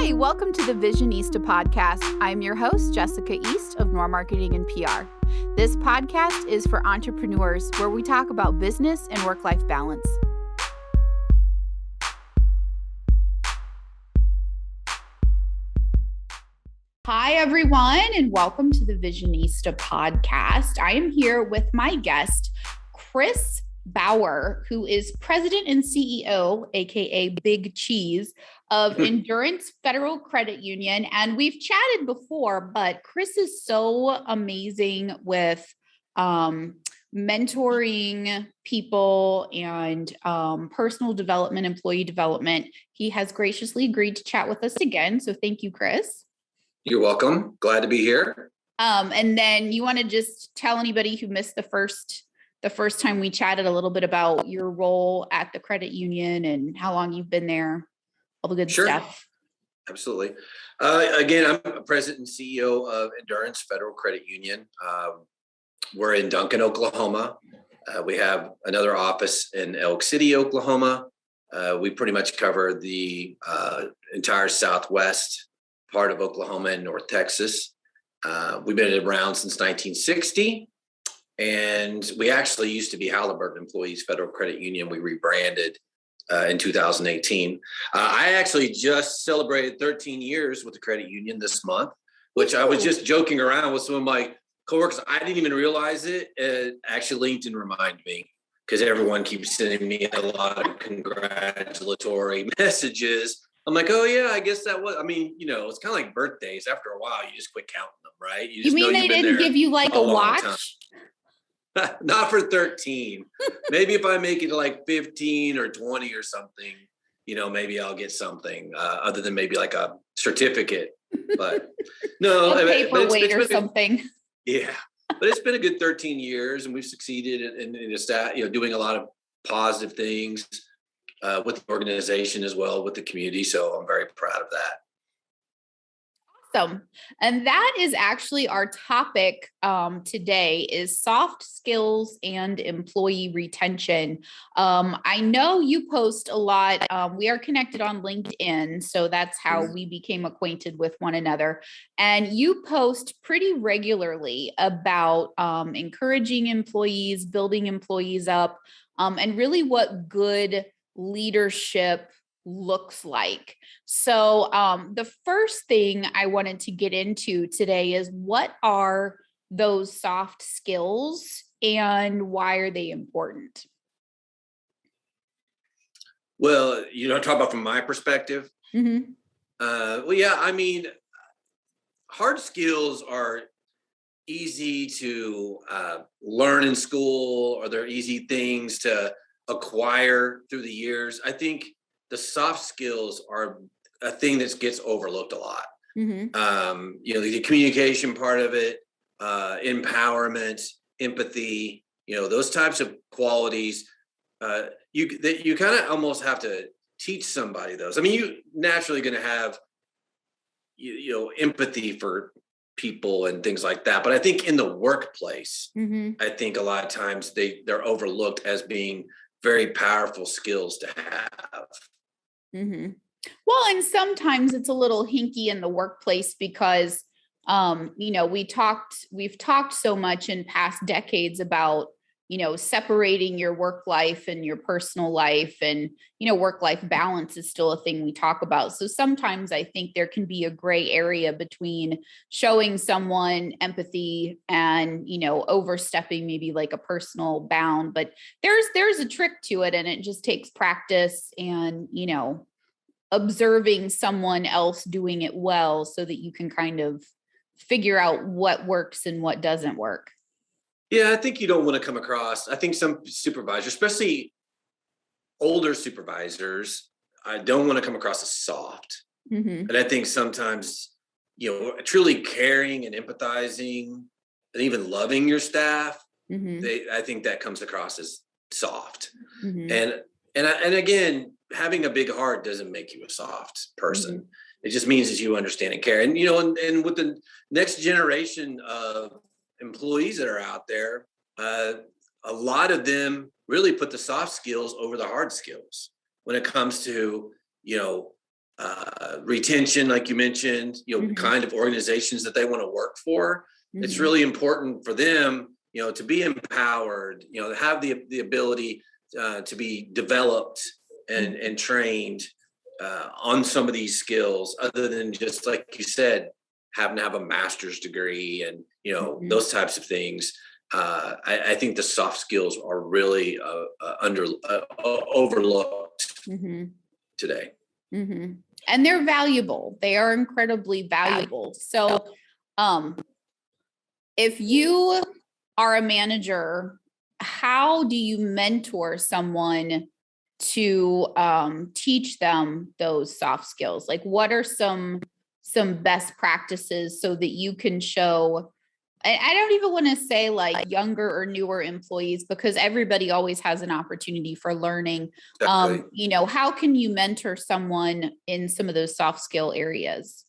Hi, welcome to the Visionista podcast. I'm your host, 𝐊𝐞𝐞𝐲𝐢 of Nor Marketing and PR. This podcast is for entrepreneurs where we talk about business and work-life balance. Hi, everyone, and welcome to the Visionista podcast. I am here with my guest, Chris Bauer, who is president and CEO, aka Big Cheese, of Endurance Federal Credit Union. And we've chatted before, but Chris is so amazing with mentoring people and personal development, employee development. He has graciously agreed to chat with us again. So thank you, Chris. You're welcome. Glad to be here. And then you want to just tell anybody who missed the first time we chatted a little bit about your role at the credit union and how long you've been there, all the good stuff. Absolutely. Again, I'm president and CEO of Endurance Federal Credit Union. We're in Duncan, Oklahoma. We have another office in Elk City, Oklahoma. We pretty much cover the entire Southwest part of Oklahoma and North Texas. We've been around since 1960. And we actually used to be Halliburton Employees Federal Credit Union. We rebranded in 2018. I actually just celebrated 13 years with the credit union this month, which I was just joking around with some of my coworkers. I didn't even realize it. Actually, LinkedIn reminded me because everyone keeps sending me a lot of congratulatory messages. I'm like, oh yeah, I guess that was, it's kind of like birthdays. After a while, you just quit counting them, right? You mean they didn't give you like a watch? Not for 13. Maybe if I make it like 15 or 20 or something, maybe I'll get something other than maybe like a certificate. But no, a paperweight or something. Yeah, but it's been a good 13 years, and we've succeeded in doing a lot of positive things with the organization as well, with the community. So I'm very proud of that. Awesome. And that is actually our topic today is soft skills and employee retention. I know you post a lot. We are connected on LinkedIn, so that's how we became acquainted with one another. And you post pretty regularly about encouraging employees, building employees up, and really what good leadership looks like. So the first thing I wanted to get into today is what are those soft skills and why are they important? Well, talk about from my perspective. Mm-hmm. Hard skills are easy to learn in school, or they're easy things to acquire through the years. I think the soft skills are a thing that gets overlooked a lot. Mm-hmm. The communication part of it, empowerment, empathy, those types of qualities, you kind of almost have to teach somebody those. I mean, you naturally going to have, empathy for people and things like that. But I think in the workplace, I think a lot of times they're overlooked as being very powerful skills to have. Mm-hmm. Well, and sometimes it's a little hinky in the workplace because, we've talked so much in past decades about, separating your work life and your personal life, and, work-life balance is still a thing we talk about. So sometimes I think there can be a gray area between showing someone empathy and, overstepping maybe like a personal bound, but there's a trick to it, and it just takes practice and, observing someone else doing it well so that you can kind of figure out what works and what doesn't work. Yeah, I think you don't want to come across, I think some supervisors, especially older supervisors, I don't want to come across as soft. Mm-hmm. And I think sometimes, truly caring and empathizing and even loving your staff, I think that comes across as soft. Mm-hmm. And again, having a big heart doesn't make you a soft person. It just means that you understand and care. And, and with the next generation of employees that are out there, a lot of them really put the soft skills over the hard skills when it comes to, retention, like you mentioned, Mhm. kind of organizations that they want to work for. It's Mhm. really important for them, to be empowered, to have the ability to be developed and trained on some of these skills, other than just like you said, having to have a master's degree and Mhm. those types of things. I think the soft skills are really overlooked Mhm. today. Mhm. And they're valuable. They are incredibly valuable. So, um, if you are a manager, how do you mentor someone to teach them those soft skills? Like, what are some best practices so that you can show? I don't even want to say like younger or newer employees, because everybody always has an opportunity for learning. Exactly. How can you mentor someone in some of those soft skill areas?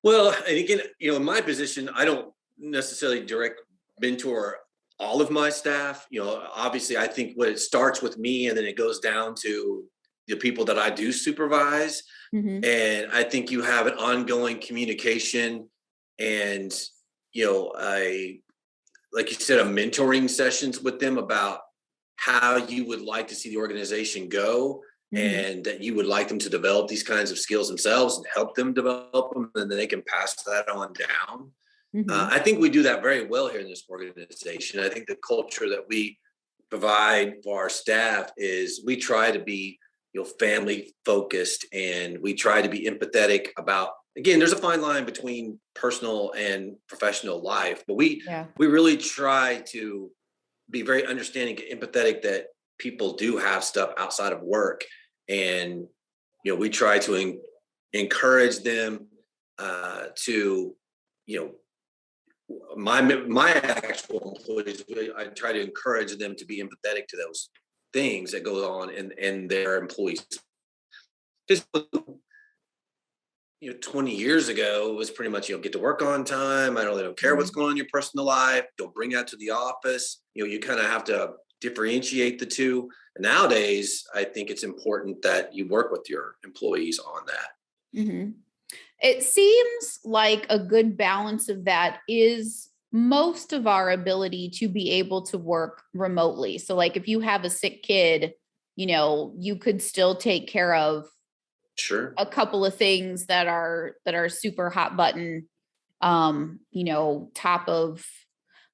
Well, and again, in my position, I don't necessarily direct mentor all of my staff. Obviously, I think what it starts with me, and then it goes down to the people that I do supervise. Mhm. And I think you have an ongoing communication, and I like you said, a mentoring sessions with them about how you would like to see the organization go, Mhm. and that you would like them to develop these kinds of skills themselves and help them develop them, and then they can pass that on down. Mhm. I think we do that very well here in this organization. I think the culture that we provide for our staff is we try to be family focused, and we try to be empathetic about, again, there's a fine line between personal and professional life, but we Yeah. we really try to be very understanding and empathetic that people do have stuff outside of work. And we try to encourage them to you know my actual employees, I try to encourage them to be empathetic to those things that go on in their employees. Just 20 years ago, it was pretty much, get to work on time. I don't care what's Mhm. going on in your personal life. Don't bring that to the office. You kind of have to differentiate the two. And nowadays, I think it's important that you work with your employees on that. Mhm. It seems like a good balance of that is most of our ability to be able to work remotely. So, like, if you have a sick kid, you could still take care of Sure. a couple of things that are super hot button. Top of,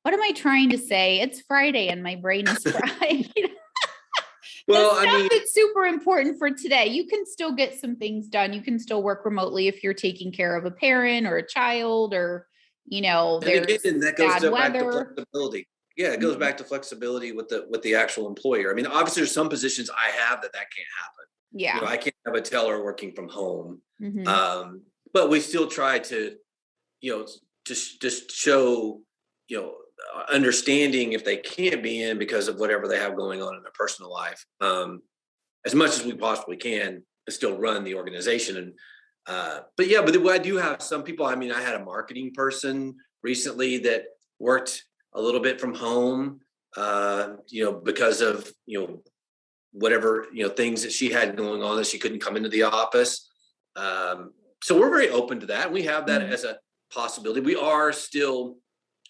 what am I trying to say? It's Friday and my brain is fried. The Well, I stuff mean, that's super important for today, you can still get some things done. You can still work remotely if you're taking care of a parent or a child, or and again, there's that goes bad back to weather. flexibility. Yeah, it goes Mhm. back to flexibility with the actual employer. I mean, obviously, there's some positions I have that can't happen. Yeah. I can't have a teller working from home, Hmm. um, but we still try to, just show, you know, understanding if they can't be in because of whatever they have going on in their personal life, as much as we possibly can, to still run the organization. And but yeah, but I do have some people. I mean, I had a marketing person recently that worked a little bit from home, because of whatever things that she had going on, that she couldn't come into the office. So we're very open to that. We have that Hmm. as a possibility. We are still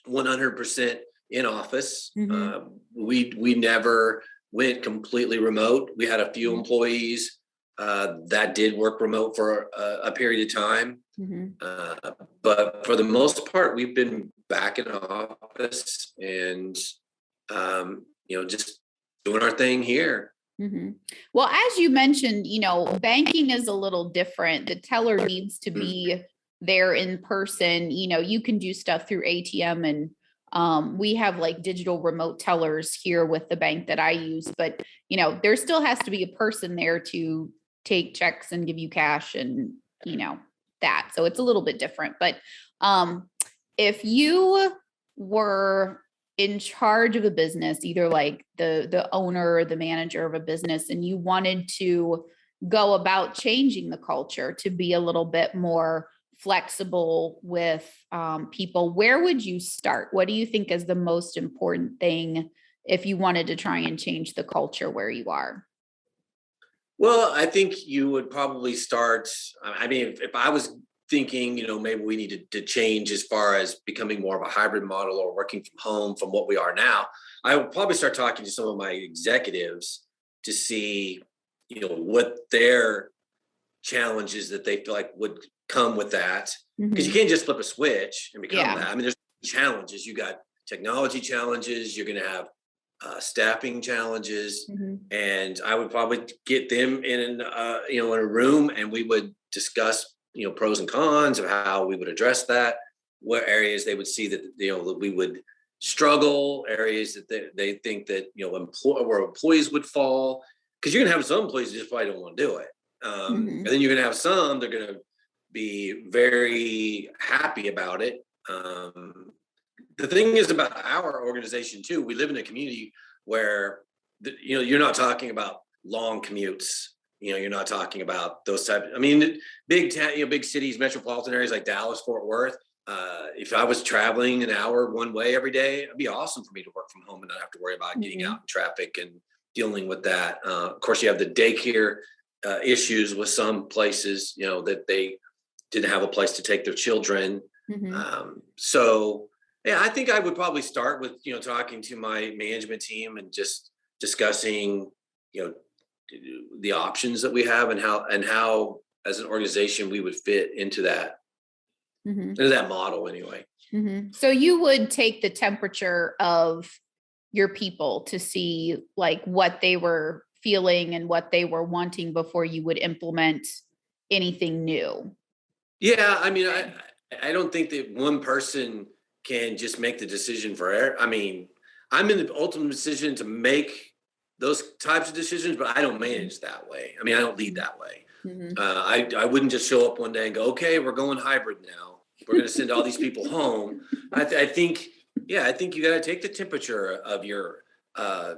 100% in office. Hmm. We never went completely remote. We had a few Hmm. employees that did work remote for a period of time, Hmm. uh, but for the most part, we've been back in office, and just doing our thing here. Hmm. Well, as you mentioned, banking is a little different. The teller needs to Mm. be there in person. You can do stuff through ATM, and we have like digital remote tellers here with the bank that I use, but there still has to be a person there to take checks and give you cash, and that. So it's a little bit different. But um, if you were in charge of a business, either like the owner or the manager of a business, and you wanted to go about changing the culture to be a little bit more flexible with people, where would you start? What do you think is the most important thing if you wanted to try and change the culture where you are? Well, I think you would probably start. I mean, if I was thinking, maybe we needed to change as far as becoming more of a hybrid model or working from home from what we are now, I would probably start talking to some of my executives to see, what their challenges that they feel like would come with that. Because you Mhm. can't just flip a switch and become Yeah. that. I mean, there's challenges. You got technology challenges. You're going to have staffing challenges, Mhm. and I would probably get them in a room, and we would discuss, pros and cons of how we would address that, what areas they would see that, that we would struggle, areas that they think that, where employees would fall, because you're going to have some employees that just probably don't want to do it. And Mhm. then you're going to have some, they're going to be very happy about it. The thing is about our organization too, we live in a community where you're not talking about long commutes. You're not talking about those type. I mean, big cities, metropolitan areas like Dallas, Fort Worth. If I was traveling an hour one way every day, it'd be awesome for me to work from home and not have to worry about getting out Mhm. in traffic and dealing with that. Of course, you have the daycare issues with some places, that they didn't have a place to take their children. Mhm. So yeah, I think I would probably start with, talking to my management team and just discussing, you know, the options that we have and how as an organization we would fit Mhm. into that model anyway. Mhm. So you would take the temperature of your people to see like what they were feeling and what they were wanting before you would implement anything new. Yeah, I mean, I Okay. I don't think that one person can just make the decision for. I mean, I'm in the ultimate decision to make those types of decisions, but I don't Mhm. manage that way. I mean, I don't lead Mhm. that way. Mhm. I wouldn't just show up one day and go, okay, we're going hybrid now. We're going to send all these people home. I think, yeah, I think you got to take the temperature of your uh,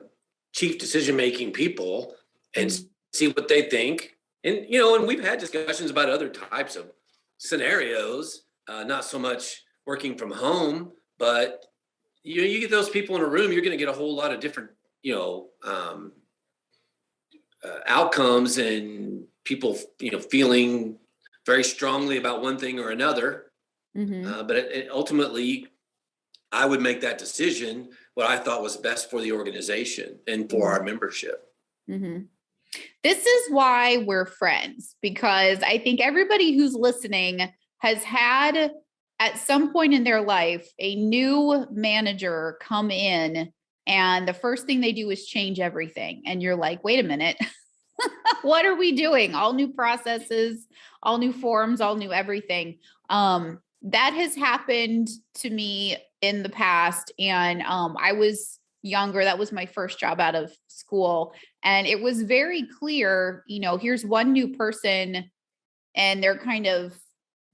chief decision making people and Mhm. see what they think. And we've had discussions about other types of scenarios, not so much working from home, but you get those people in a room, you're going to get a whole lot of different, outcomes and people, feeling very strongly about one thing or another. Mhm. But ultimately, I would make that decision what I thought was best for the organization and for Mhm. our membership. Mhm. This is why we're friends, because I think everybody who's listening has had at some point in their life a new manager come in, and the first thing they do is change everything. And you're like, wait a minute, what are we doing? All new processes, all new forms, all new everything. That has happened to me in the past. And I was younger. That was my first job out of school. And it was very clear, here's one new person and they're kind of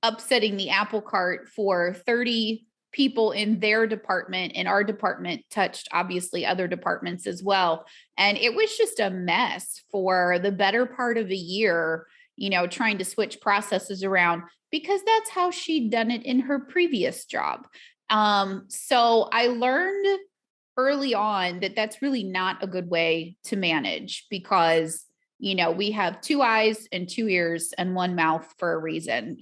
upsetting the apple cart for 30 people in their department, and our department touched obviously other departments as well. And it was just a mess for the better part of a year, trying to switch processes around because that's how she'd done it in her previous job. So I learned early on that that's really not a good way to manage, because we have two eyes and two ears and one mouth for a reason.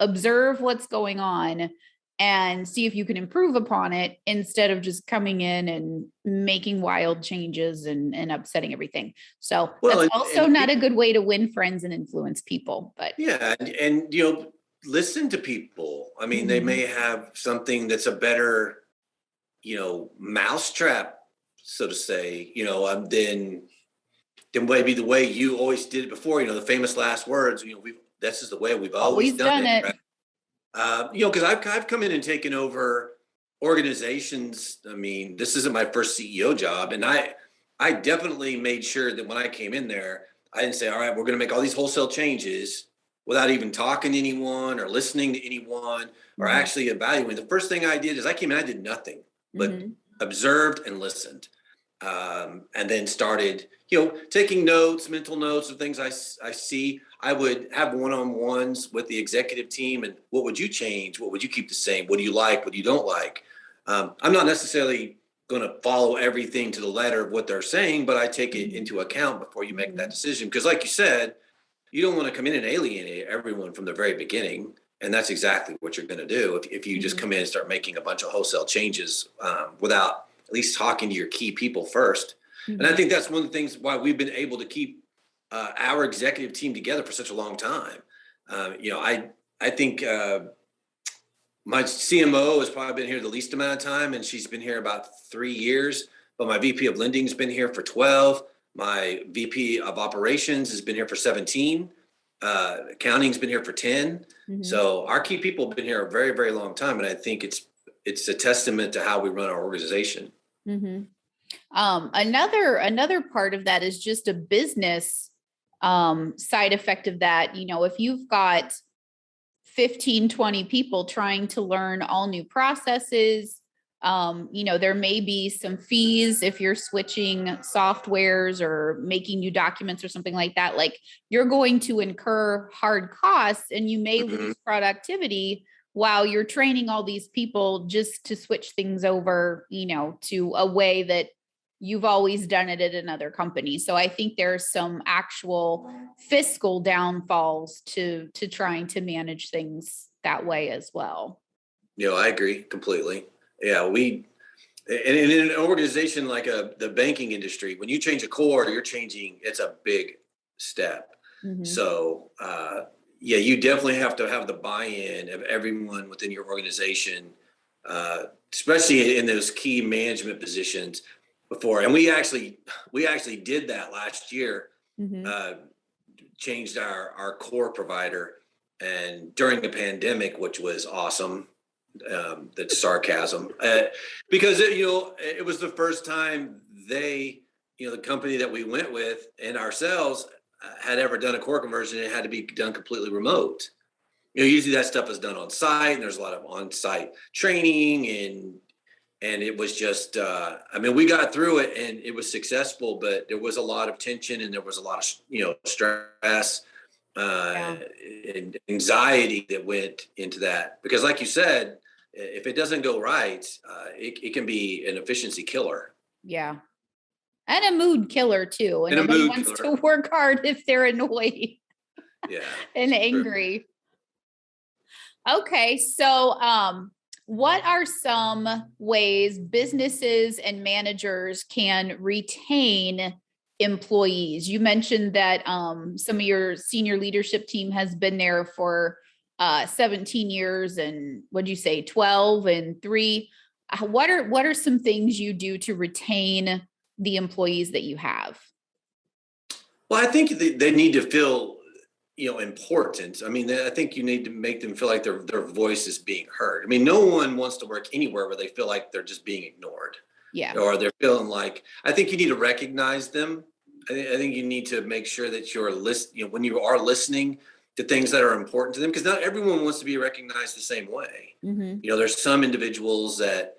Observe what's going on and see if you can improve upon it instead of just coming in and making wild changes and upsetting everything. So Well, that's and, also and not a good way to win friends and influence people. But yeah, and listen to people. I mean, they Mhm. may have something that's a better, mousetrap, so to say, than maybe the way you always did it before. The famous last words. We This is the way we've always Always done done it. it. Right? Because I've come in and taken over organizations. I mean, this isn't my first CEO job, and I definitely made sure that when I came in there, I didn't say, all right, we're going to make all these wholesale changes without even talking to anyone or listening to anyone or Mhm. actually evaluating. The first thing I did is I came in, I did nothing but Mhm. observed and listened, and then started, taking notes, mental notes of things I see. I would have one-on-ones with the executive team, and what would you change? What would you keep the same? What do you like? What do you don't like? I'm not necessarily going to follow everything to the letter of what they're saying, but I take it into account before you make that decision. Because like you said, you don't want to come in and alienate everyone from the very beginning. And that's exactly what you're going to do if you just come in and start making a bunch of wholesale changes without at least talking to your key people first. And I think that's one of the things why we've been able to keep our executive team together for such a long time. I think my CMO has probably been here the least amount of time, and she's been here about 3 years. But my VP of lending's been here for 12. My VP of operations has been here for 17. Accounting's been here for 10. So our key people have been here a very, very long time. And I think it's a testament to how we run our organization. Another part of that is just a business side effect of that. If you've got 15, 20 people trying to learn all new processes, there may be some fees if you're switching softwares or making new documents or something like that. Like, you're going to incur hard costs and you may lose productivity while you're training all these people just to switch things over, to a way that you've always done it at another company. So I think there's some actual fiscal downfalls to trying to manage things that way as well. I agree completely. Yeah, and in an organization like the banking industry, when you change a core, it's a big step. So, you definitely have to have the buy-in of everyone within your organization, especially in those key management positions before. And we actually did that last year, changed our core provider, and during the pandemic, which was awesome. That's sarcasm, because it was the first time the company that we went with and ourselves had ever done a core conversion. It had to be done completely remote. Usually that stuff is done on site, and there's a lot of on-site training, and it was just we got through it and it was successful, but there was a lot of tension and there was a lot of stress and anxiety that went into that, because like you said, if it doesn't go right, it can be an efficiency killer. Yeah. And a mood killer too. And nobody wants to work hard if they're annoyed. Yeah. And angry. Sure. Okay. So what are some ways businesses and managers can retain employees? You mentioned that some of your senior leadership team has been there for 17 years, and what'd you say, 12 and 3? What are some things you do to retain the employees that you have? Well, I think they need to feel important. I think you need to make them feel like their voice is being heard. No one wants to work anywhere where they feel like they're just being ignored. Yeah. Or they're feeling like, I think you need to recognize them. I think you need to make sure that you're when you are listening to things that are important to them, because not everyone wants to be recognized the same way. There's some individuals that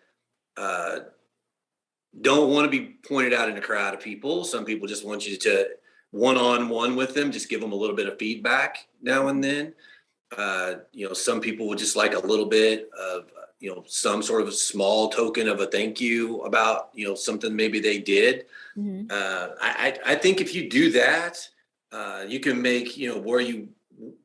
don't want to be pointed out in a crowd of people. Some people just want you to one-on-one with them, just give them a little bit of feedback now and then. Some people would just like a little bit of, some sort of a small token of a thank you about, something maybe they did. I think if you do that, you can make, where you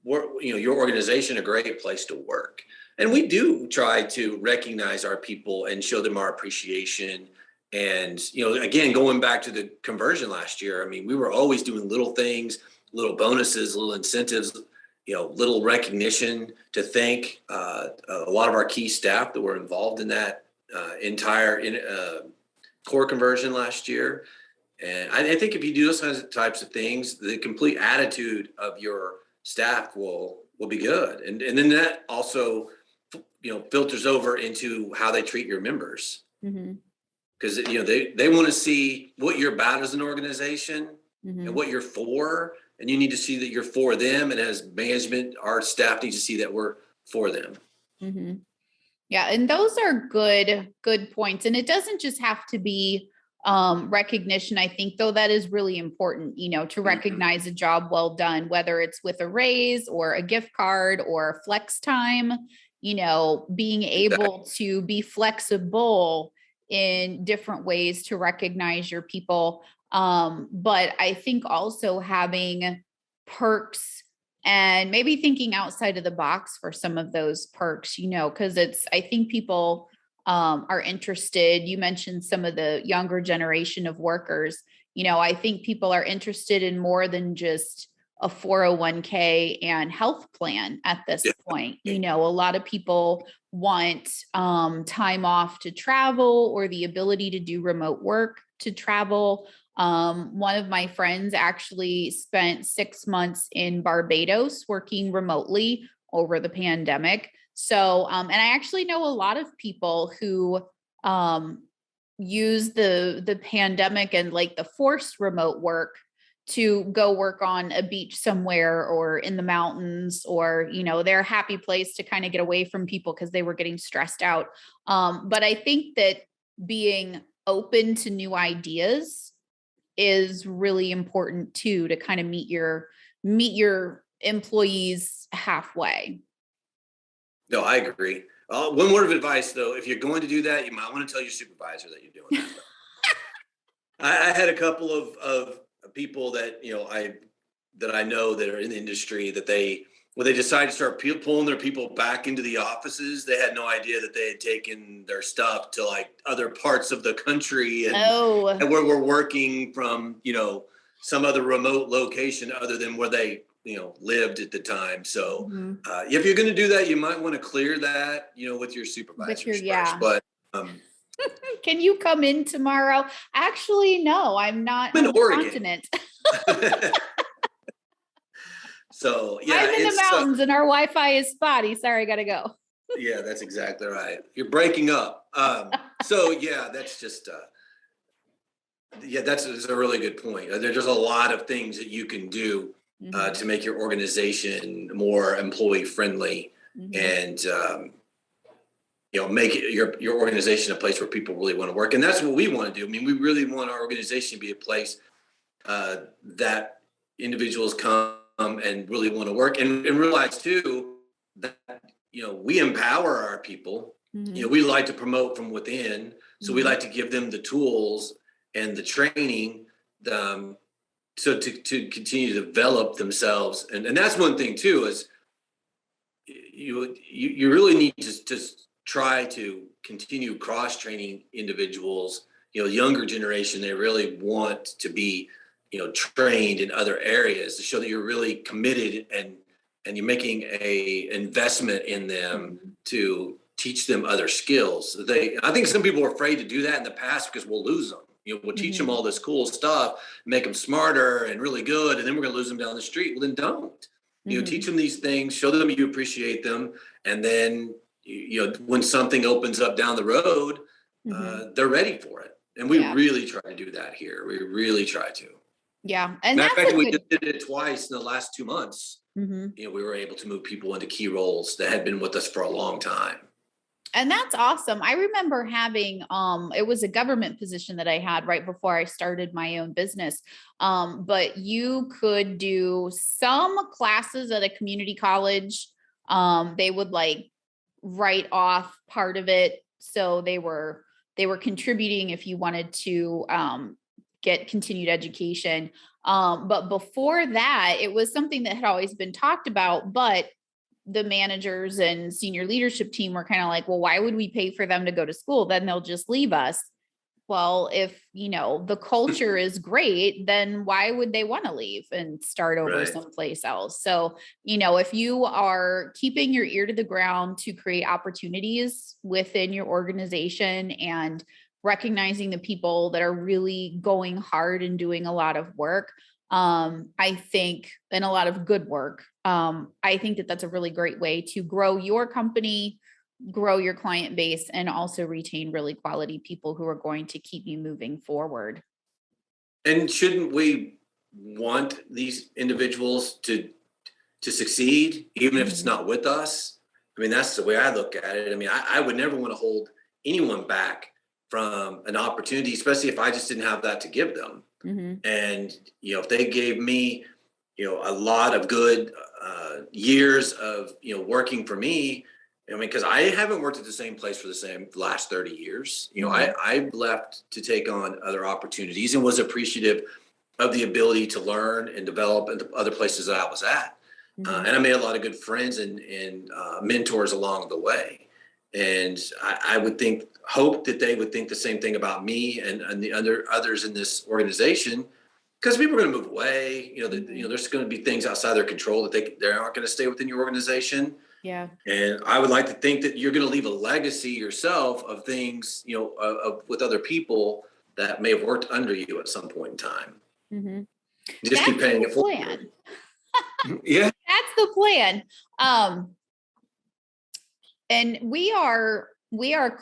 work, your organization a great place to work. And we do try to recognize our people and show them our appreciation. And, again, going back to the conversion last year, we were always doing little things, little bonuses, little incentives, little recognition to thank a lot of our key staff that were involved in that entire core conversion last year. And I think if you do those types of things, the complete attitude of your staff will be good. And then that also, filters over into how they treat your members. Because they want to see what you're about as an organization and what you're for, and you need to see that you're for them. And as management, our staff needs to see that we're for them. Yeah, and those are good points. And it doesn't just have to be recognition. I think, though, that is really important, to recognize a job well done, whether it's with a raise or a gift card or flex time. Being able to be flexible in different ways to recognize your people. But I think also having perks and maybe thinking outside of the box for some of those perks, because I think people are interested. You mentioned some of the younger generation of workers. I think people are interested in more than just a 401k and health plan at this point. A lot of people want time off to travel or the ability to do remote work to travel. One of my friends actually spent 6 months in Barbados working remotely over the pandemic. So, and I actually know a lot of people who use the pandemic and like the forced remote work to go work on a beach somewhere or in the mountains, or their happy place to kind of get away from people because they were getting stressed out. But I think that being open to new ideas is really important too, to kind of meet your employees halfway. No, I agree. One word of advice though, if you're going to do that, you might want to tell your supervisor that you're doing that. I had a couple of people that I know that are in the industry that when they decided to start pulling their people back into the offices, they had no idea that they had taken their stuff to like other parts of the country and where we're working from, some other remote location other than where they lived at the time. So if you're going to do that, you might want to clear that, with your supervisors first. But can you come in tomorrow? Actually, no, I'm not in on the continent. So I'm in the mountains and our Wi-Fi is spotty. Sorry, gotta go. Yeah, that's exactly right. You're breaking up. So yeah, that's just that's a really good point. There's just a lot of things that you can do to make your organization more employee friendly and make it your organization a place where people really want to work. And that's what we want to do. I mean, we really want our organization to be a place that individuals come and really want to work and realize too that we empower our people. We like to promote from within, so we like to give them the tools and the training so to continue to develop themselves. And that's one thing too, is you really need to try to continue cross training individuals. Younger generation, they really want to be trained in other areas to show that you're really committed and you're making a investment in them to teach them other skills. I think some people are afraid to do that in the past because we'll lose them. We'll teach them all this cool stuff, make them smarter and really good, and then we're going to lose them down the street. Well, then don't. Teach them these things, show them you appreciate them, and then when something opens up down the road, they're ready for it. And we really try to do that here. We really try to. Yeah. And matter of fact, we just did it twice in the last 2 months. We were able to move people into key roles that had been with us for a long time. And that's awesome. I remember having, it was a government position that I had right before I started my own business. But you could do some classes at a community college. They would like write off part of it. So they were contributing if you wanted to get continued education. But before that, it was something that had always been talked about, but the managers and senior leadership team were kind of like, well, why would we pay for them to go to school? Then they'll just leave us. Well, if, the culture is great, then why would they want to leave and start over someplace else? So, if you are keeping your ear to the ground to create opportunities within your organization and recognizing the people that are really going hard and doing a lot of work, I think, and a lot of good work, I think that that's a really great way to grow your company, grow your client base, and also retain really quality people who are going to keep you moving forward. And shouldn't we want these individuals to succeed, even if it's not with us? I mean, that's the way I look at it. I mean, I would never want to hold anyone back from an opportunity, especially if I just didn't have that to give them. And, if they gave me, a lot of good years of, working for me, I mean, because I haven't worked at the same place for the last 30 years. You know, Mhm. I left to take on other opportunities and was appreciative of the ability to learn and develop in the other places that I was at. Mhm. And I made a lot of good friends and mentors along the way. And I would hope that they would think the same thing about me and the others in this organization, because people are going to move away. There's going to be things outside their control that they aren't going to stay within your organization. Yeah. And I would like to think that you're going to leave a legacy yourself of things, with other people that may have worked under you at some point in time. Mhm. You just keep That's paying the it forward. plan. Yeah. That's the plan. And we are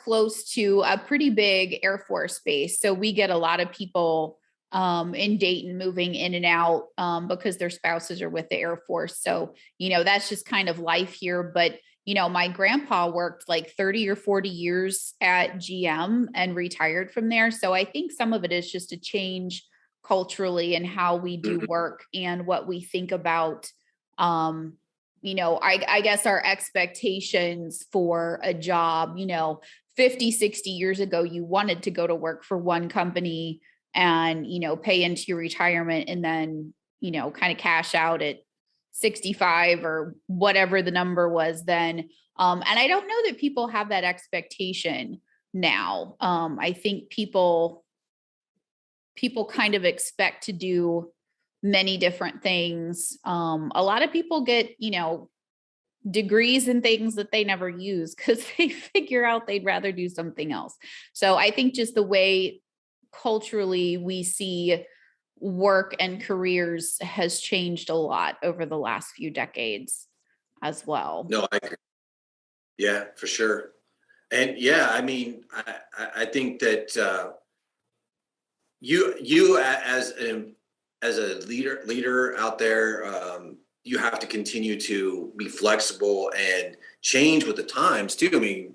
close to a pretty big Air Force base. So we get a lot of people in Dayton moving in and out because their spouses are with the Air Force. So, that's just kind of life here. But, my grandpa worked like 30 or 40 years at GM and retired from there. So I think some of it is just a change culturally and how we do Mhm. work and what we think about. I guess our expectations for a job, 50, 60 years ago, you wanted to go to work for one company and, pay into your retirement and then, kind of cash out at 65 or whatever the number was then. And I don't know that people have that expectation now. I think people kind of expect to do many different things. A lot of people get, degrees and things that they never use because they figure out they'd rather do something else. So I think just the way culturally we see work and careers has changed a lot over the last few decades as well. No, I agree. Yeah, for sure. And yeah, I mean, I think that as a leader out there, you have to continue to be flexible and change with the times too. I mean,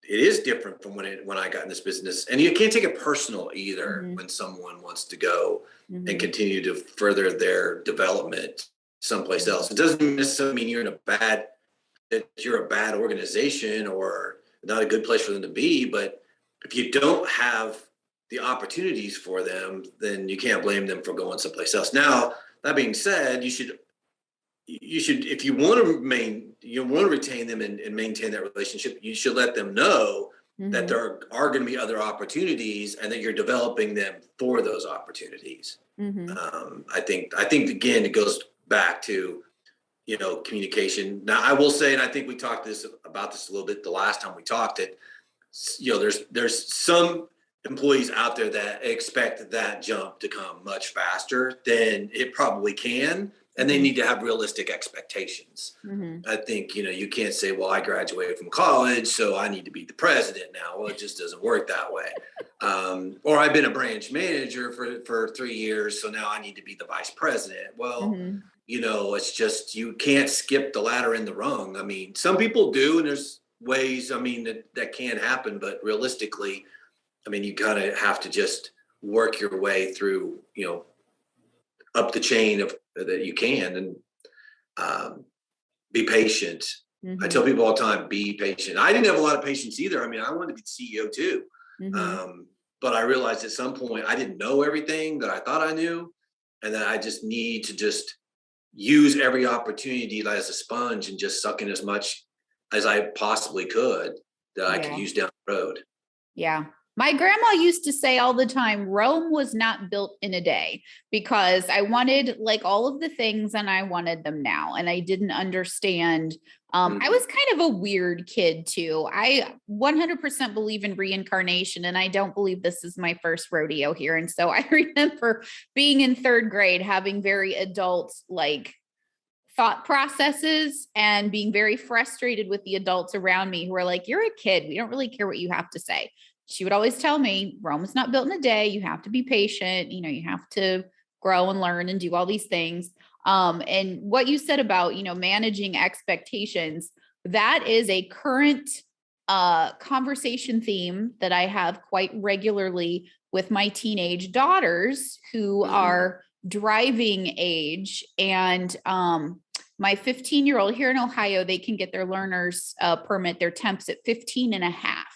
it is different from when I got in this business, and you can't take it personal either Mhm. when someone wants to go and Mhm. continue to further their development someplace else. It doesn't necessarily mean that you're a bad organization or not a good place for them to be, but if you don't have the opportunities for them, then you can't blame them for going someplace else. Now, that being said, you should if you want to retain them and maintain that relationship, you should let them know that Mhm. there are going to be other opportunities and that you're developing them for those opportunities. Mhm. I think again, it goes back to communication. Now, I will say, and I think we talked about this a little bit the last time we talked, that there's some employees out there that expect that jump to come much faster than it probably can, and they Mhm. need to have realistic expectations. Mhm. I think you can't say, well, I graduated from college, so I need to be the president now. Well, it just doesn't work that way. Or I've been a branch manager for 3 years, so now I need to be the vice president. Well, Mhm. it's just you can't skip the ladder in the rung. I mean, some people do, and there's ways. I mean that can happen, but realistically, I mean, you kind of have to just work your way through, up the chain of that you can, and um, be patient. I Mhm. tell people all the time, be patient. I didn't have a lot of patience either. I mean, I wanted to be the CEO too. Mhm. But I realized at some point I didn't know everything that I thought I knew. And that I just need to just use every opportunity as a sponge and just suck in as much as I possibly could that I could Yeah. use down the road. Yeah. My grandma used to say all the time, Rome was not built in a day because I wanted like all of the things and I wanted them now. And I didn't understand. I Mhm. was kind of a weird kid too. I 100% believe in reincarnation and I don't believe this is my first rodeo here. And so I remember being in third grade, having very adult like thought processes and being very frustrated with the adults around me who are like, you're a kid. We don't really care what you have to say. She would always tell me, Rome is not built in a day. You have to be patient. You have to grow and learn and do all these things. And what you said about, managing expectations, that is a current conversation theme that I have quite regularly with my teenage daughters who Mhm. are driving age. And my 15-year-old here in Ohio, they can get their learner's permit, their temps at 15 and a half.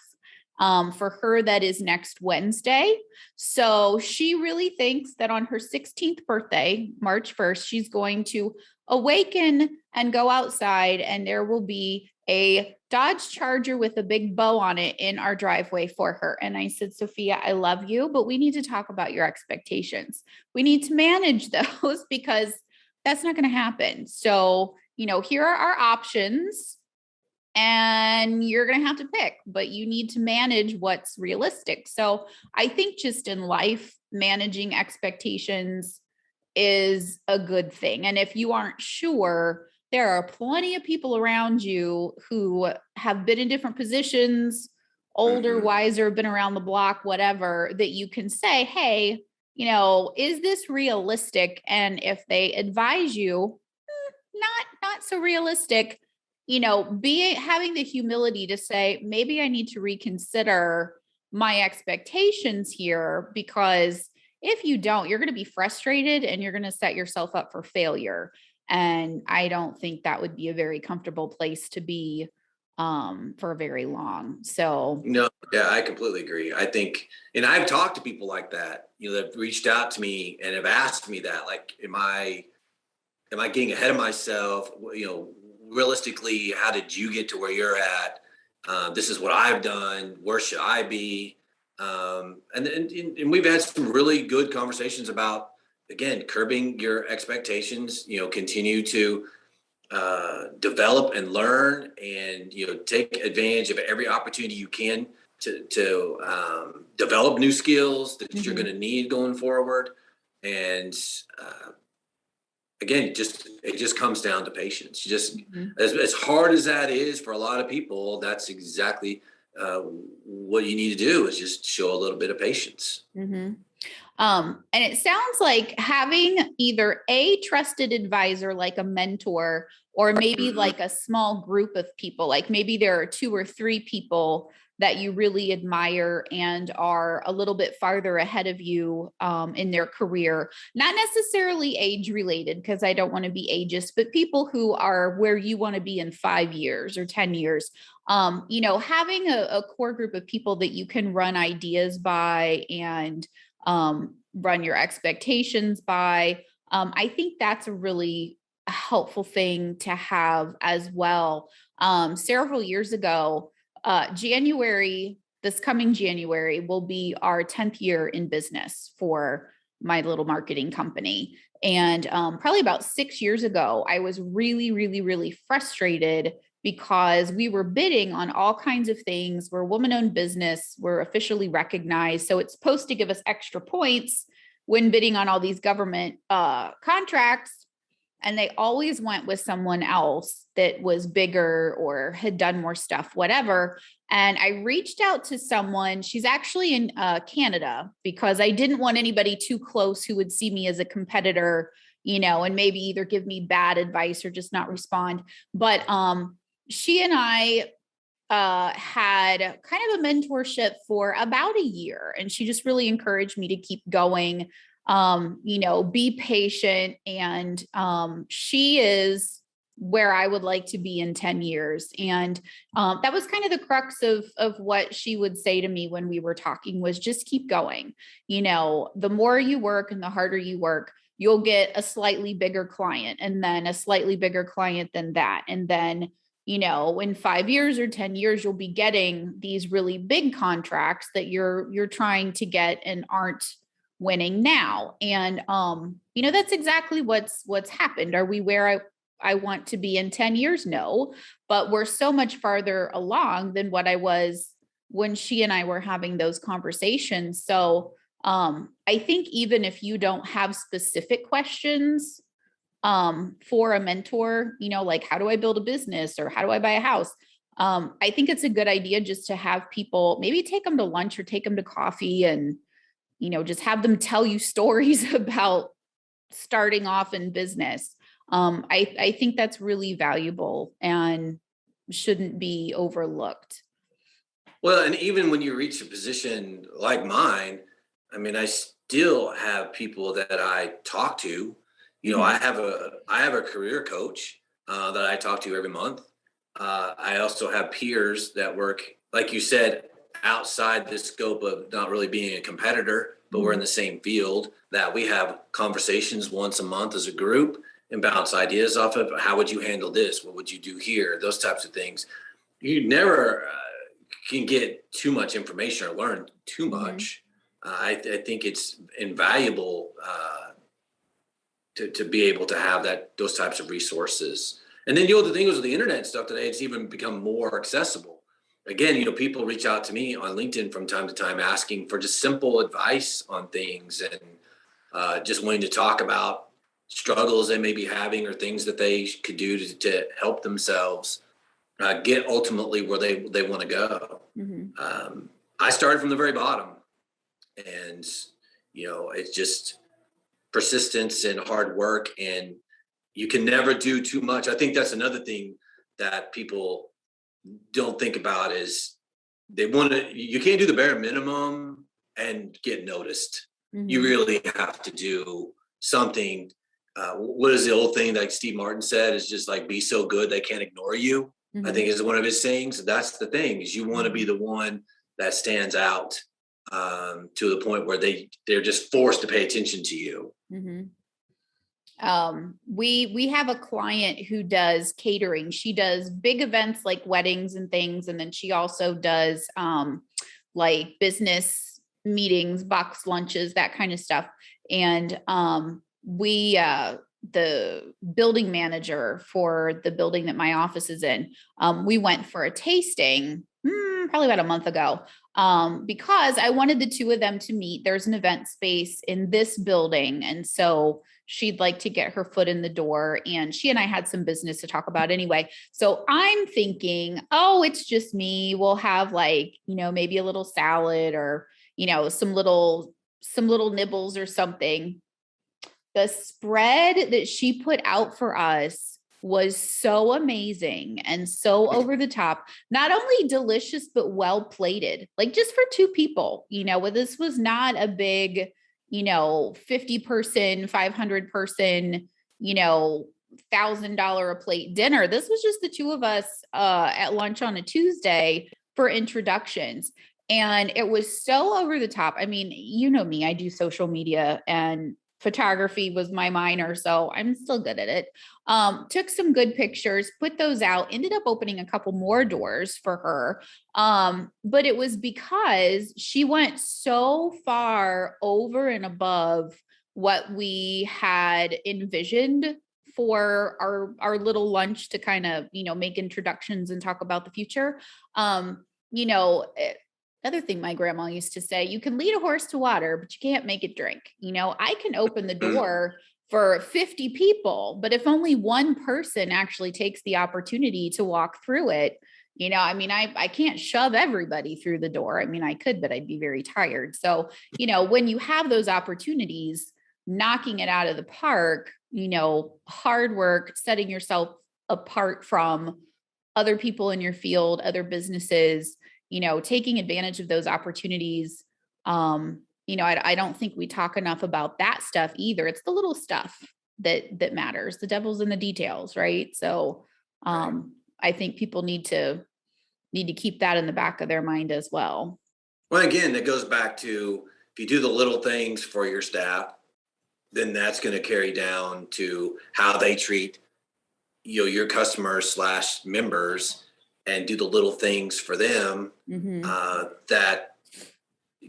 For her, that is next Wednesday. So she really thinks that on her 16th birthday, March 1st, she's going to awaken and go outside, and there will be a Dodge Charger with a big bow on it in our driveway for her. And I said, Sophia, I love you, but we need to talk about your expectations. We need to manage those because that's not going to happen. So, here are our options. And you're going to have to pick, but you need to manage what's realistic. So I think just in life, managing expectations is a good thing. And if you aren't sure, there are plenty of people around you who have been in different positions, older, wiser, been around the block, whatever, that you can say, hey, is this realistic? And if they advise you, not so realistic, having the humility to say, maybe I need to reconsider my expectations here, because if you don't, you're going to be frustrated and you're going to set yourself up for failure. And I don't think that would be a very comfortable place to be for very long. So No, yeah, I completely agree. I think, and I've talked to people like that, that have reached out to me and have asked me that, like, am I getting ahead of myself? Realistically, how did you get to where you're at? This is what I've done. Where should I be? And we've had some really good conversations about, again, curbing your expectations, continue to develop and learn, and, take advantage of every opportunity you can to develop new skills that you're going to need going forward. And, again, it just comes down to patience. As hard as that is for a lot of people, that's exactly what you need to do, is just show a little bit of patience. And it sounds like having either a trusted advisor, like a mentor, or maybe like a small group of people, like maybe there are 2 or 3 people that you really admire and are a little bit farther ahead of you in their career, not necessarily age related, because I don't want to be ageist, but people who are where you want to be in 5 years or 10 years. Having a core group of people that you can run ideas by and run your expectations by. I think that's a really helpful thing to have as well. Several years ago, this coming January will be our 10th year in business for my little marketing company. And probably about 6 years ago, I was really, really, really frustrated because we were bidding on all kinds of things. We're a woman-owned business. We're officially recognized. So it's supposed to give us extra points when bidding on all these government contracts. And they always went with someone else that was bigger or had done more stuff, whatever. And I reached out to someone. She's actually in Canada, because I didn't want anybody too close who would see me as a competitor, and maybe either give me bad advice or just not respond. But she and I had kind of a mentorship for about a year, and she just really encouraged me to keep going, be patient. And she is where I would like to be in 10 years. And that was kind of the crux of what she would say to me when we were talking, was just keep going. The more you work and the harder you work, you'll get a slightly bigger client, and then a slightly bigger client than that. And then in 5 years or 10 years, you'll be getting these really big contracts that you're trying to get and aren't winning now. And, that's exactly what's happened. Are we where I want to be in 10 years? No, but we're so much farther along than what I was when she and I were having those conversations. So, I think even if you don't have specific questions for a mentor, like how do I build a business or how do I buy a house? I think it's a good idea just to have people, maybe take them to lunch or take them to coffee, and, just have them tell you stories about starting off in business. I think that's really valuable and shouldn't be overlooked. Well, and even when you reach a position like mine, I still have people that I talk to. I have a career coach that I talk to every month. I also have peers that work, like you said, outside the scope of not really being a competitor, but we're in the same field, that we have conversations once a month as a group and bounce ideas off of. How would you handle this? What would you do here? Those types of things. You never can get too much information or learn too much. I think it's invaluable to be able to have those types of resources. And then, the thing is with the internet stuff today, it's even become more accessible. Again, people reach out to me on LinkedIn from time to time asking for just simple advice on things, and just wanting to talk about struggles they may be having or things that they could do to help themselves get ultimately where they want to go. I started from the very bottom, and it's just persistence and hard work, and you can never do too much. I think that's another thing that people don't think about is you can't do the bare minimum and get noticed. You really have to do something. What is the old thing like Steve Martin said is just like, be so good they can't ignore you. I think is one of his sayings. That's the thing, is you want to be the one that stands out to the point where they're just forced to pay attention to you. We have a client who does catering. She does big events like weddings and things. And then she also does like business meetings, box lunches, that kind of stuff. And the building manager for the building that my office is in, we went for a tasting probably about a month ago, because I wanted the two of them to meet. There's an event space in this building. And so she'd like to get her foot in the door, and she and I had some business to talk about anyway. So I'm thinking, oh, it's just me. We'll have like, maybe a little salad or, some little nibbles or something. The spread that she put out for us was so amazing and so over the top, not only delicious, but well plated, like just for two people. This was not a big, 50 person, 500 person, $1,000 a plate dinner. This was just the two of us at lunch on a Tuesday for introductions. And it was so over the top. I mean, me, I do social media, and photography was my minor, so I'm still good at it. Took some good pictures, put those out, ended up opening a couple more doors for her. But it was because she went so far over and above what we had envisioned for our little lunch to kind of, make introductions and talk about the future. Another thing my grandma used to say, you can lead a horse to water, but you can't make it drink. I can open the door for 50 people, but if only one person actually takes the opportunity to walk through it, I can't shove everybody through the door. I mean, I could, but I'd be very tired. So, when you have those opportunities, knocking it out of the park, hard work, setting yourself apart from other people in your field, other businesses, taking advantage of those opportunities. I don't think we talk enough about that stuff either. It's the little stuff that matters. The devil's in the details, right? So I think people need to keep that in the back of their mind as well. Well, again, it goes back to, if you do the little things for your staff, then that's going to carry down to how they treat your customers / members, and do the little things for them that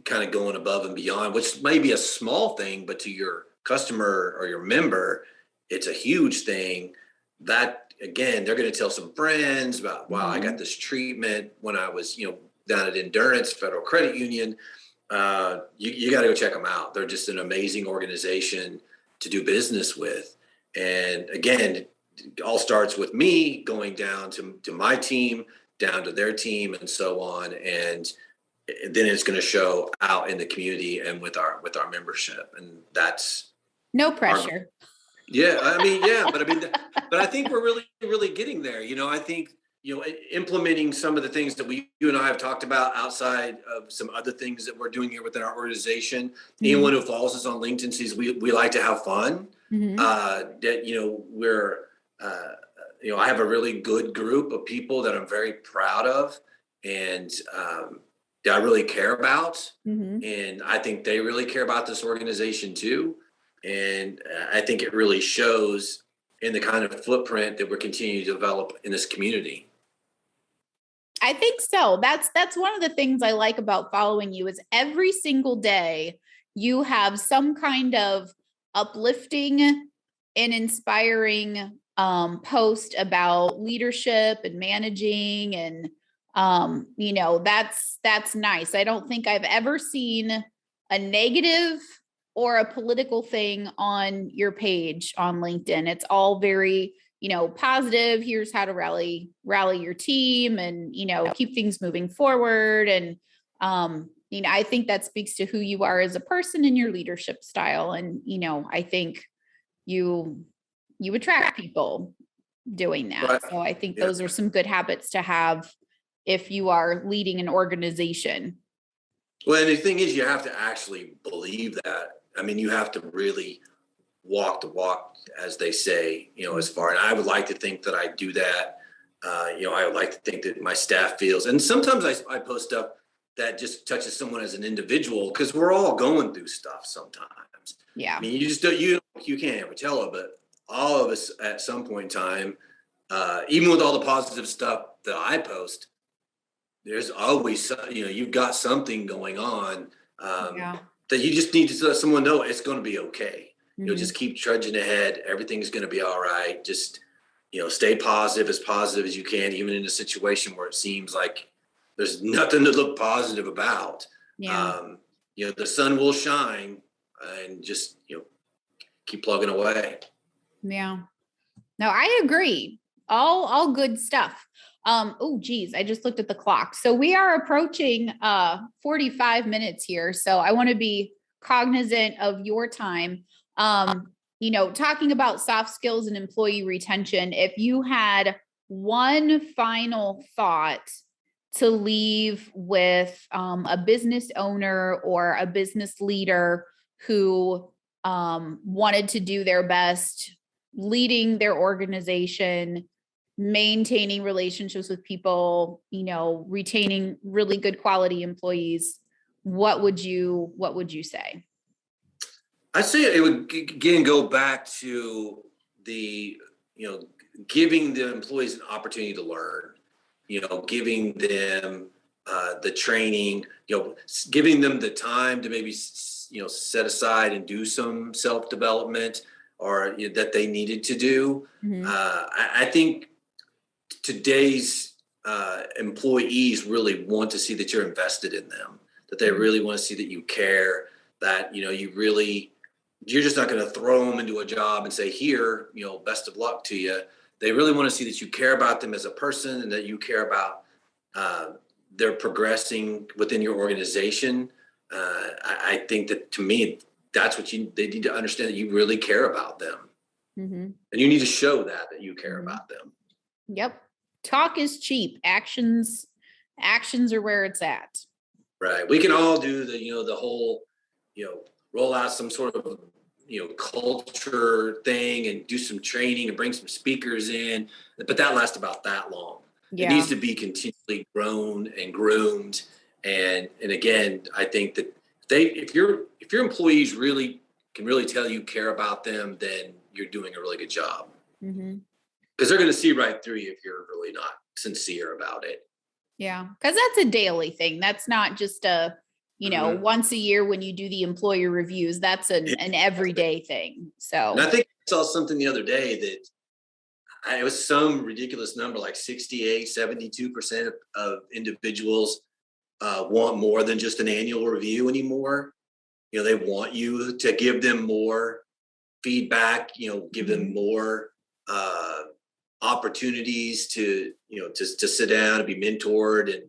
kind of going above and beyond, which may be a small thing, but to your customer or your member, it's a huge thing. That, again, they're going to tell some friends about, wow, I got this treatment when I was, down at Endurance Federal Credit Union. You got to go check them out. They're just an amazing organization to do business with. And again, it all starts with me going down to my team, down to their team, and so on. And then it's going to show out in the community and with our membership. And that's no pressure. But I think we're really, really getting there. I think, implementing some of the things that you and I have talked about outside of some other things that we're doing here within our organization. Anyone who follows us on LinkedIn sees we like to have fun. That, we're I have a really good group of people that I'm very proud of, and that I really care about. And I think they really care about this organization too. And I think it really shows in the kind of footprint that we're continuing to develop in this community. I think so. That's one of the things I like about following you is every single day you have some kind of uplifting and inspiring post about leadership and managing, and that's nice. I don't think I've ever seen a negative or a political thing on your page on LinkedIn. It's all very, positive. Here's how to rally your team and, keep things moving forward. And, I think that speaks to who you are as a person and your leadership style. And, I think you attract people doing that. Right. So I think those are some good habits to have if you are leading an organization. Well, and the thing is, you have to actually believe that. I mean, you have to really walk the walk, as they say, as far, and I would like to think that I do that. I would like to think that my staff feels, and sometimes I post stuff that just touches someone as an individual, because we're all going through stuff sometimes. Yeah. I mean, you just don't, you can't ever tell it, but all of us at some point in time, even with all the positive stuff that I post, there's always, you've got something going on that you just need to let someone know it's going to be okay. Just keep trudging ahead. Everything's going to be all right. Just, stay positive as you can, even in a situation where it seems like there's nothing to look positive about. Yeah. The sun will shine, and just, keep plugging away. Yeah. No, I agree. All good stuff. Oh, geez, I just looked at the clock. So we are approaching 45 minutes here. So I want to be cognizant of your time. Talking about soft skills and employee retention, if you had one final thought to leave with a business owner or a business leader who wanted to do their best leading their organization, maintaining relationships with people, retaining really good quality employees, what would you say? I'd say it would again go back to the, giving the employees an opportunity to learn, giving them the training, giving them the time to maybe, set aside and do some self-development or that they needed to do. I think today's employees really want to see that you're invested in them, that they really want to see that you care, that, you're just not going to throw them into a job and say, here, best of luck to you. They really want to see that you care about them as a person and that you care about their progressing within your organization. I think that, to me, that's what they need to understand, that you really care about them. And you need to show that you care about them. Yep. Talk is cheap. Actions are where it's at. Right. We can all do the whole, roll out some sort of, culture thing and do some training and bring some speakers in, but that lasts about that long. Yeah. It needs to be continually grown and groomed. And again, I think that if your employees really can really tell you care about them, then you're doing a really good job. Because they're going to see right through you if you're really not sincere about it. Yeah. Because that's a daily thing. That's not just a, once a year when you do the employer reviews. That's an everyday thing. So, and I think I saw something the other day that it was some ridiculous number, like 72% of individuals want more than just an annual review anymore. They want you to give them more feedback, give them more opportunities to, to sit down and be mentored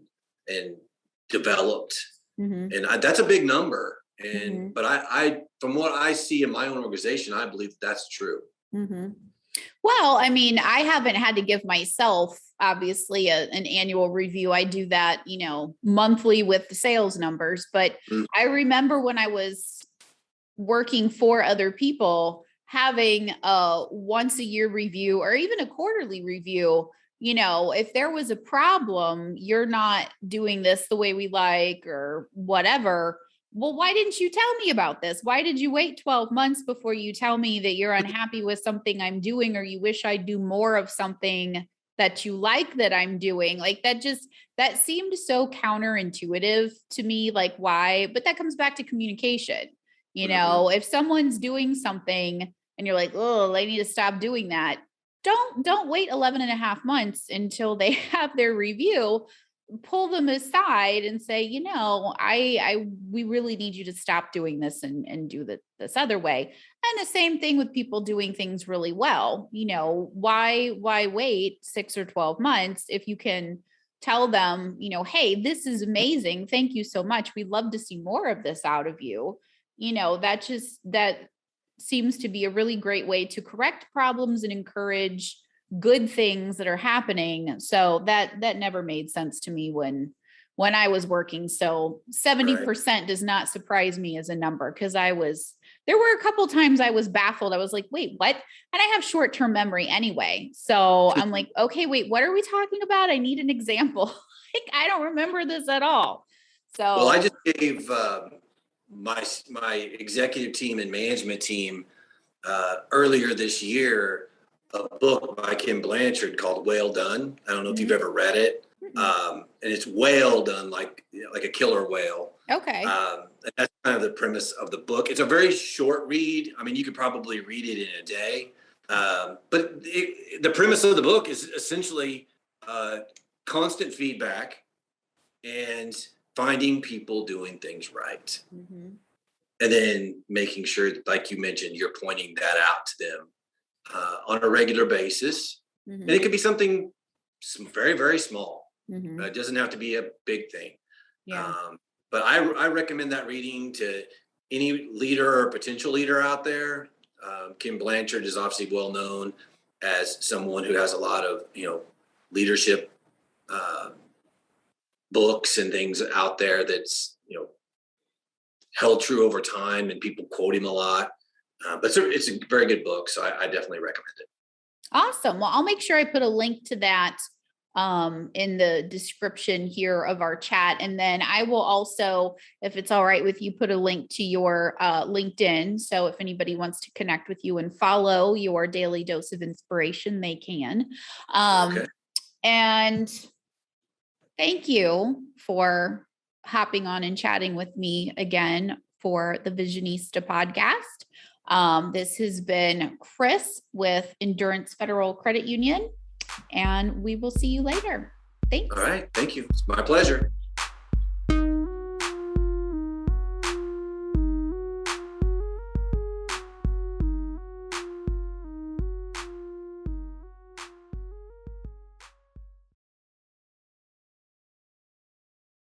and developed. And that's a big number. And but I from what I see in my own organization, I believe that's true. Well, I mean, I haven't had to give myself, obviously, an annual review. I do that, monthly with the sales numbers. But I remember when I was working for other people, having a once a year review or even a quarterly review. If there was a problem, you're not doing this the way we like or whatever. Well, why didn't you tell me about this? Why did you wait 12 months before you tell me that you're unhappy with something I'm doing, or you wish I'd do more of something that you like that I'm doing? Like that seemed so counterintuitive to me. Like, why? But that comes back to communication. If someone's doing something and you're like, oh, I need to stop doing that. Don't wait 11 and a half months until they have their review. Pull them aside and say, we really need you to stop doing this and do this other way. And the same thing with people doing things really well. Why wait 6 or 12 months if you can tell them, hey, this is amazing. Thank you so much. We'd love to see more of this out of you. That seems to be a really great way to correct problems and encourage good things that are happening. So that never made sense to me when I was working. So 70% does not surprise me as a number, because there were a couple times I was baffled. I was like, wait, what? And I have short-term memory anyway. So I'm like, okay, wait, what are we talking about? I need an example. Like, I don't remember this at all. So well, I just gave my executive team and management team earlier this year a book by Kim Blanchard called Whale Done. I don't know if you've ever read it. And it's whale done like a killer whale. Okay. And that's kind of the premise of the book. It's a very short read. I mean, you could probably read it in a day. But the premise of the book is essentially constant feedback and finding people doing things right. And then making sure, like you mentioned, you're pointing that out to them on a regular basis. And it could be something very, very small. It doesn't have to be a big thing. Yeah. But I recommend that reading to any leader or potential leader out there. Kim Blanchard is obviously well known as someone who has a lot of, leadership books and things out there that's, held true over time, and people quote him a lot. But it's a very good book, so I definitely recommend it. Awesome. Well, I'll make sure I put a link to that in the description here of our chat. And then I will also, if it's all right with you, put a link to your LinkedIn. So if anybody wants to connect with you and follow your daily dose of inspiration, they can. Okay. And thank you for hopping on and chatting with me again for the Visionista podcast. This has been Chris with Endurance Federal Credit Union, and we will see you later. Thanks. All right. Thank you. It's my pleasure.